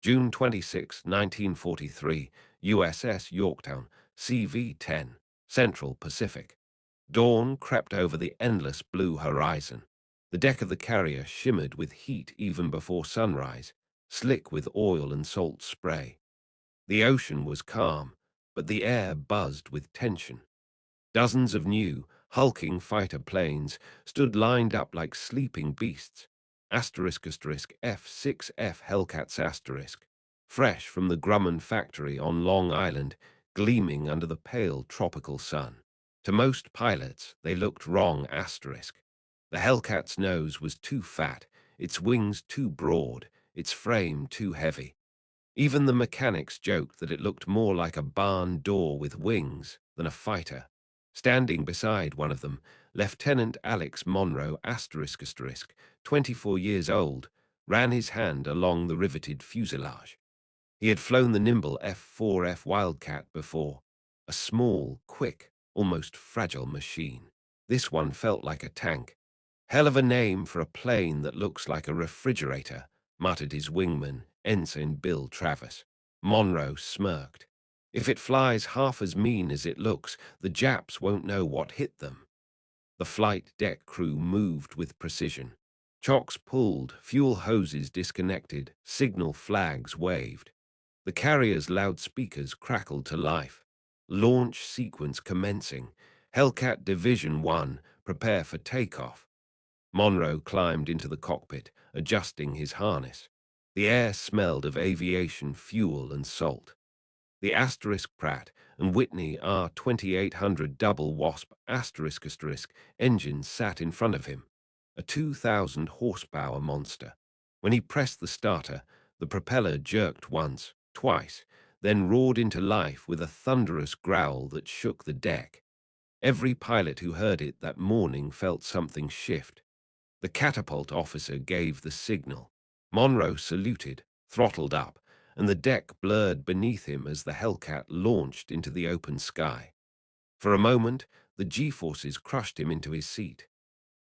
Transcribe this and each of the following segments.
June 26, 1943, USS Yorktown, CV-10, Central Pacific. Dawn crept over the endless blue horizon. The deck of the carrier shimmered with heat even before sunrise, slick with oil and salt spray. The ocean was calm, but the air buzzed with tension. Dozens of new, hulking fighter planes stood lined up like sleeping beasts. F6F Hellcats asterisk, fresh from the Grumman factory on Long Island, gleaming under the pale tropical sun. To most pilots, they looked wrong asterisk. The Hellcat's nose was too fat, its wings too broad, its frame too heavy. Even the mechanics joked that it looked more like a barn door with wings than a fighter. Standing beside one of them, Lieutenant Alex Monroe asterisk asterisk, 24 years old, ran his hand along the riveted fuselage. He had flown the nimble F4F Wildcat before, a small, quick, almost fragile machine. This one felt like a tank. Hell of a name for a plane that looks like a refrigerator, muttered his wingman, Ensign Bill Travis. Monroe smirked. If it flies half as mean as it looks, the Japs won't know what hit them. The flight deck crew moved with precision. Chocks pulled, fuel hoses disconnected, signal flags waved. The carrier's loudspeakers crackled to life. Launch sequence commencing. Hellcat Division 1, prepare for takeoff. Monroe climbed into the cockpit, adjusting his harness. The air smelled of aviation fuel and salt. The asterisk Pratt and Whitney R2800 double wasp asterisk asterisk engine sat in front of him, a 2,000 horsepower monster. When he pressed the starter, the propeller jerked once, twice, then roared into life with a thunderous growl that shook the deck. Every pilot who heard it that morning felt something shift. The catapult officer gave the signal. Monroe saluted, throttled up, and the deck blurred beneath him as the Hellcat launched into the open sky. For a moment, the G-forces crushed him into his seat.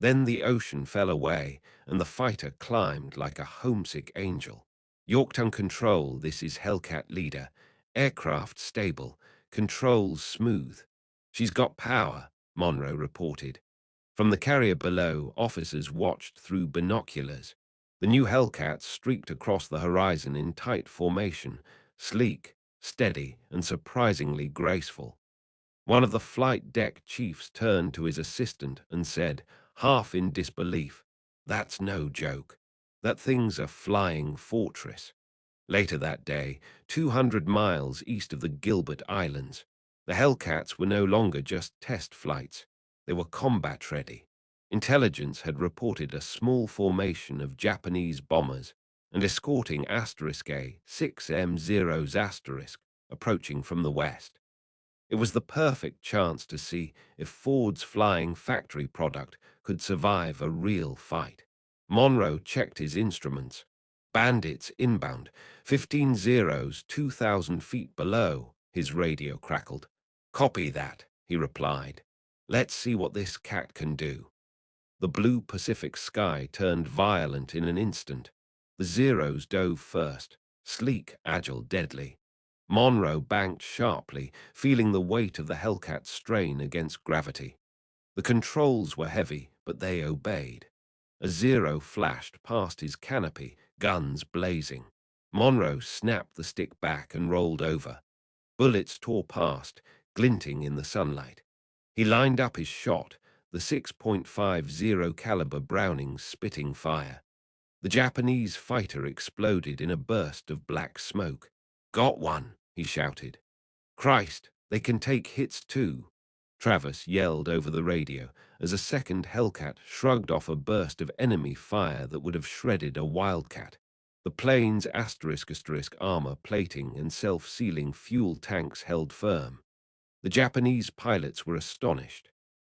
Then the ocean fell away, and the fighter climbed like a homesick angel. Yorktown Control, this is Hellcat leader. Aircraft stable, controls smooth. She's got power, Monroe reported. From the carrier below, officers watched through binoculars. The new Hellcats streaked across the horizon in tight formation, sleek, steady, and surprisingly graceful. One of the flight deck chiefs turned to his assistant and said, half in disbelief, "That's no joke. That thing's a flying fortress." Later that day, 200 miles east of the Gilbert Islands, the Hellcats were no longer just test flights. They were combat-ready. Intelligence had reported a small formation of Japanese bombers and escorting A6M0s approaching from the west. It was the perfect chance to see if Ford's flying factory product could survive a real fight. Monroe checked his instruments. Bandits inbound, 15 Zeros 2,000 feet below, his radio crackled. "Copy that," he replied. "Let's see what this cat can do." The blue Pacific sky turned violent in an instant. The Zeros dove first, sleek, agile, deadly. Monroe banked sharply, feeling the weight of the Hellcat strain against gravity. The controls were heavy, but they obeyed. A Zero flashed past his canopy, guns blazing. Monroe snapped the stick back and rolled over. Bullets tore past, glinting in the sunlight. He lined up his shot, the 6.50 caliber Browning spitting fire. The Japanese fighter exploded in a burst of black smoke. "Got one," he shouted. "Christ, they can take hits too," Travis yelled over the radio as a second Hellcat shrugged off a burst of enemy fire that would have shredded a Wildcat. The plane's asterisk asterisk armor plating and self-sealing fuel tanks held firm. The Japanese pilots were astonished.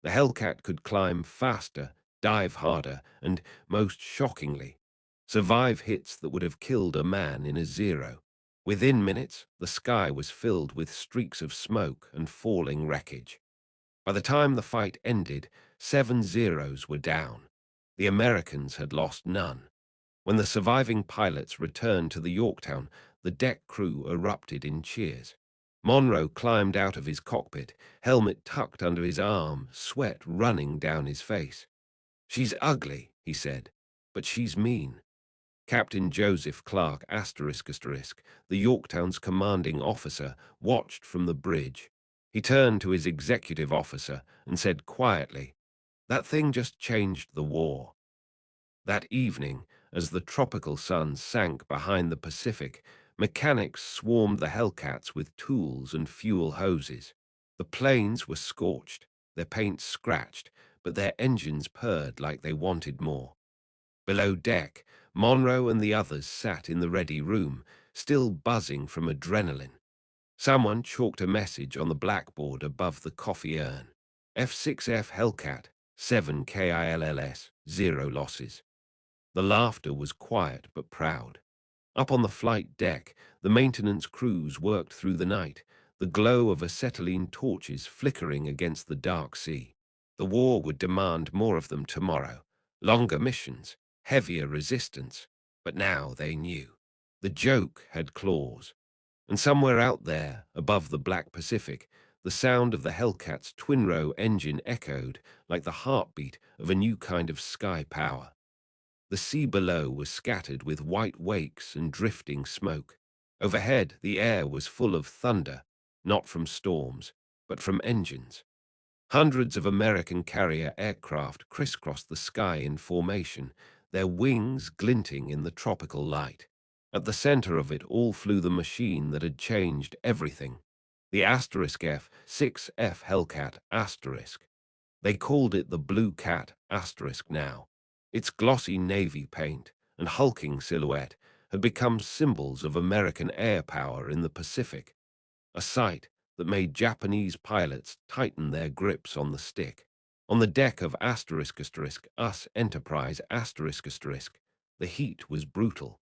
The Hellcat could climb faster, dive harder, and, most shockingly, survive hits that would have killed a man in a Zero. Within minutes, the sky was filled with streaks of smoke and falling wreckage. By the time the fight ended, 7 Zeros were down. The Americans had lost none. When the surviving pilots returned to the Yorktown, the deck crew erupted in cheers. Monroe climbed out of his cockpit, helmet tucked under his arm, sweat running down his face. "She's ugly," he said, "but she's mean." Captain Joseph Clark ***, the Yorktown's commanding officer, watched from the bridge. He turned to his executive officer and said quietly, "That thing just changed the war." That evening, as the tropical sun sank behind the Pacific, mechanics swarmed the Hellcats with tools and fuel hoses. The planes were scorched, their paint scratched, but their engines purred like they wanted more. Below deck, Monroe and the others sat in the ready room, still buzzing from adrenaline. Someone chalked a message on the blackboard above the coffee urn. F6F Hellcat, 7 KILLS, 0 losses. The laughter was quiet but proud. Up on the flight deck, the maintenance crews worked through the night, the glow of acetylene torches flickering against the dark sea. The war would demand more of them tomorrow. Longer missions, heavier resistance. But now they knew. The joke had claws. And somewhere out there, above the black Pacific, the sound of the Hellcat's twin-row engine echoed like the heartbeat of a new kind of sky power. The sea below was scattered with white wakes and drifting smoke. Overhead, the air was full of thunder, not from storms, but from engines. Hundreds of American carrier aircraft crisscrossed the sky in formation, their wings glinting in the tropical light. At the center of it all flew the machine that had changed everything. The ***F6F Hellcat ***. They called it the Blue Cat * now. Its glossy navy paint and hulking silhouette had become symbols of American air power in the Pacific, a sight that made Japanese pilots tighten their grips on the stick. On the deck of ***US Enterprise ***, the heat was brutal.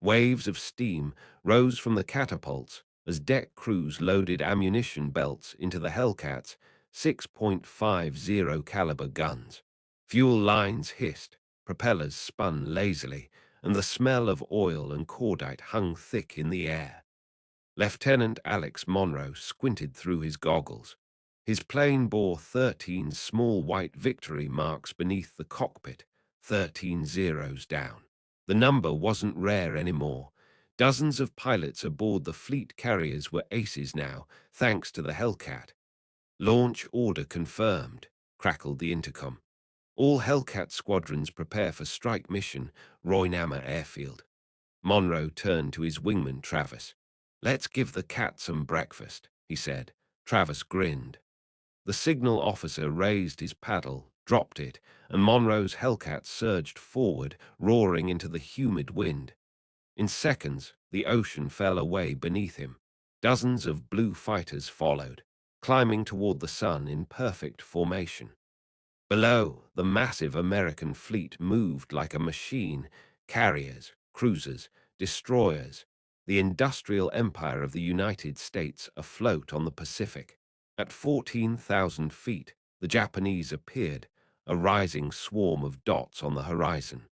Waves of steam rose from the catapults as deck crews loaded ammunition belts into the Hellcats' 6.50 caliber guns. Fuel lines hissed, propellers spun lazily, and the smell of oil and cordite hung thick in the air. Lieutenant Alex Monroe squinted through his goggles. His plane bore 13 small white victory marks beneath the cockpit, 13 zeros down. The number wasn't rare anymore. Dozens of pilots aboard the fleet carriers were aces now, thanks to the Hellcat. "Launch order confirmed," crackled the intercom. "All Hellcat squadrons prepare for strike mission, Roynama Airfield." Monroe turned to his wingman, Travis. "Let's give the cat some breakfast," he said. Travis grinned. The signal officer raised his paddle, dropped it, and Monroe's Hellcat surged forward, roaring into the humid wind. In seconds, the ocean fell away beneath him. Dozens of blue fighters followed, climbing toward the sun in perfect formation. Below, the massive American fleet moved like a machine, carriers, cruisers, destroyers, the industrial empire of the United States afloat on the Pacific. At 14,000 feet, the Japanese appeared, a rising swarm of dots on the horizon.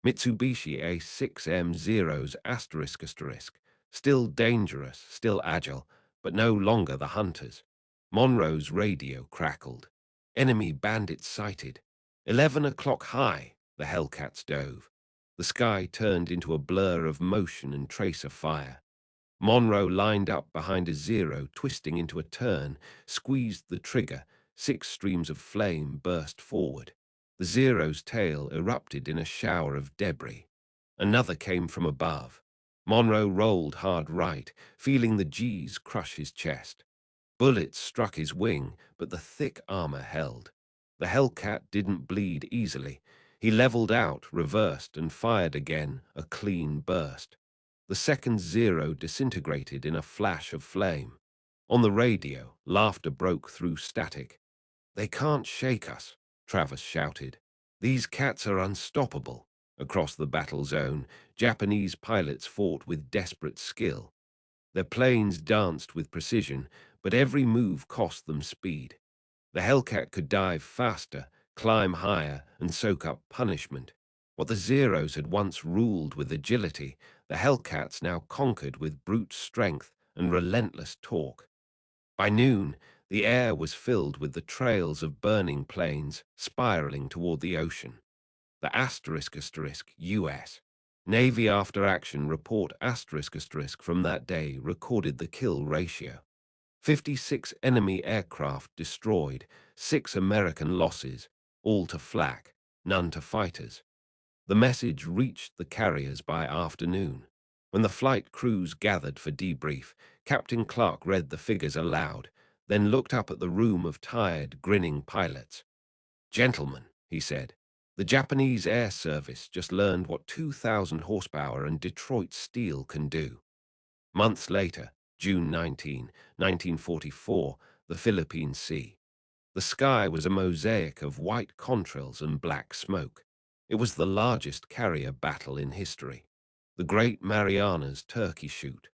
Mitsubishi A6M0s ***, still dangerous, still agile, but no longer the hunters. Monroe's radio crackled. "Enemy bandits sighted. 11 o'clock high," the Hellcats dove. The sky turned into a blur of motion and tracer fire. Monroe lined up behind a Zero, twisting into a turn, squeezed the trigger. 6 streams of flame burst forward. The Zero's tail erupted in a shower of debris. Another came from above. Monroe rolled hard right, feeling the G's crush his chest. Bullets struck his wing, but the thick armor held. The Hellcat didn't bleed easily. He leveled out, reversed, and fired again, a clean burst. The second Zero disintegrated in a flash of flame. On the radio, laughter broke through static. "They can't shake us," Travis shouted. "These cats are unstoppable." Across the battle zone, Japanese pilots fought with desperate skill. Their planes danced with precision, but every move cost them speed. The Hellcat could dive faster, climb higher, and soak up punishment. What the Zeros had once ruled with agility, the Hellcats now conquered with brute strength and relentless torque. By noon, the air was filled with the trails of burning planes spiraling toward the ocean. The **US Navy After Action Report ** from that day recorded the kill ratio. 56 enemy aircraft destroyed, 6 American losses, all to flak, none to fighters. The message reached the carriers by afternoon. When the flight crews gathered for debrief, Captain Clark read the figures aloud, then looked up at the room of tired, grinning pilots. "Gentlemen," he said, "the Japanese Air Service just learned what 2,000 horsepower and Detroit steel can do." Months later, June 19, 1944, the Philippine Sea. The sky was a mosaic of white contrails and black smoke. It was the largest carrier battle in history. The Great Marianas Turkey Shoot.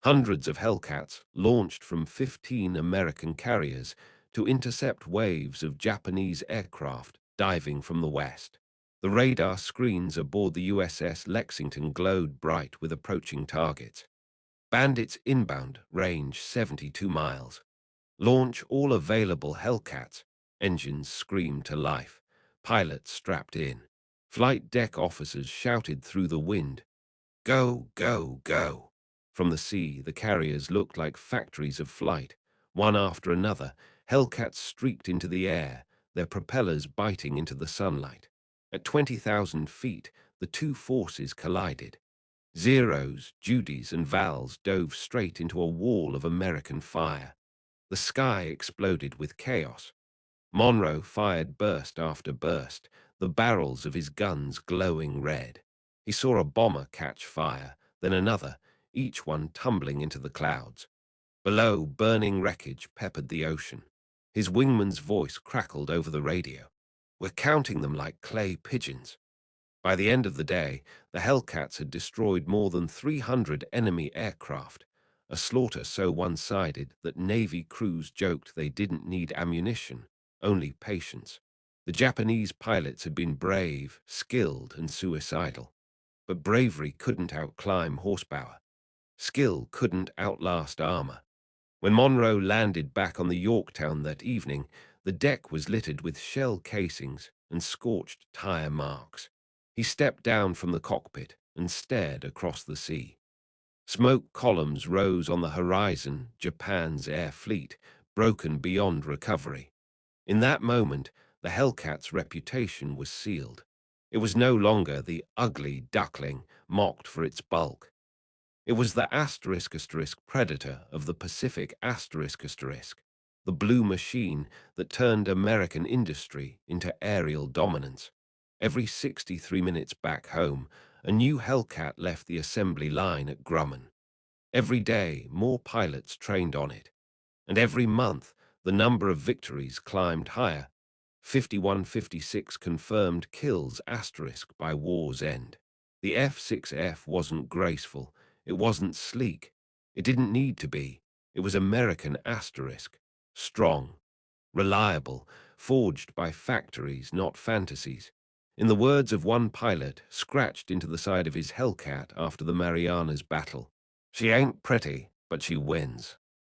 Hundreds of Hellcats launched from 15 American carriers to intercept waves of Japanese aircraft diving from the west. The radar screens aboard the USS Lexington glowed bright with approaching targets. Bandits inbound, range 72 miles. Launch all available Hellcats. Engines screamed to life. Pilots strapped in. Flight deck officers shouted through the wind, "Go, go, go." From the sea, the carriers looked like factories of flight. One after another, Hellcats streaked into the air, their propellers biting into the sunlight. At 20,000 feet, the two forces collided. Zeros, Judies, and Vals dove straight into a wall of American fire. The sky exploded with chaos. Monroe fired burst after burst, the barrels of his guns glowing red. He saw a bomber catch fire, then another, each one tumbling into the clouds. Below, burning wreckage peppered the ocean. His wingman's voice crackled over the radio. "We're counting them like clay pigeons." By the end of the day, the Hellcats had destroyed more than 300 enemy aircraft, a slaughter so one-sided that Navy crews joked they didn't need ammunition, only patience. The Japanese pilots had been brave, skilled, and suicidal. But bravery couldn't outclimb horsepower. Skill couldn't outlast armor. When Monroe landed back on the Yorktown that evening, the deck was littered with shell casings and scorched tire marks. He stepped down from the cockpit and stared across the sea. Smoke columns rose on the horizon, Japan's air fleet, broken beyond recovery. In that moment, the Hellcat's reputation was sealed. It was no longer the ugly duckling mocked for its bulk. It was the predator of the Pacific the blue machine that turned American industry into aerial dominance. Every 63 minutes back home, a new Hellcat left the assembly line at Grumman. Every day, more pilots trained on it. And every month, the number of victories climbed higher. 5156 confirmed kills by war's end. The F6F wasn't graceful. It wasn't sleek. It didn't need to be. It was American strong, reliable, forged by factories, not fantasies. In the words of one pilot, scratched into the side of his Hellcat after the Marianas battle, "She ain't pretty, but she wins."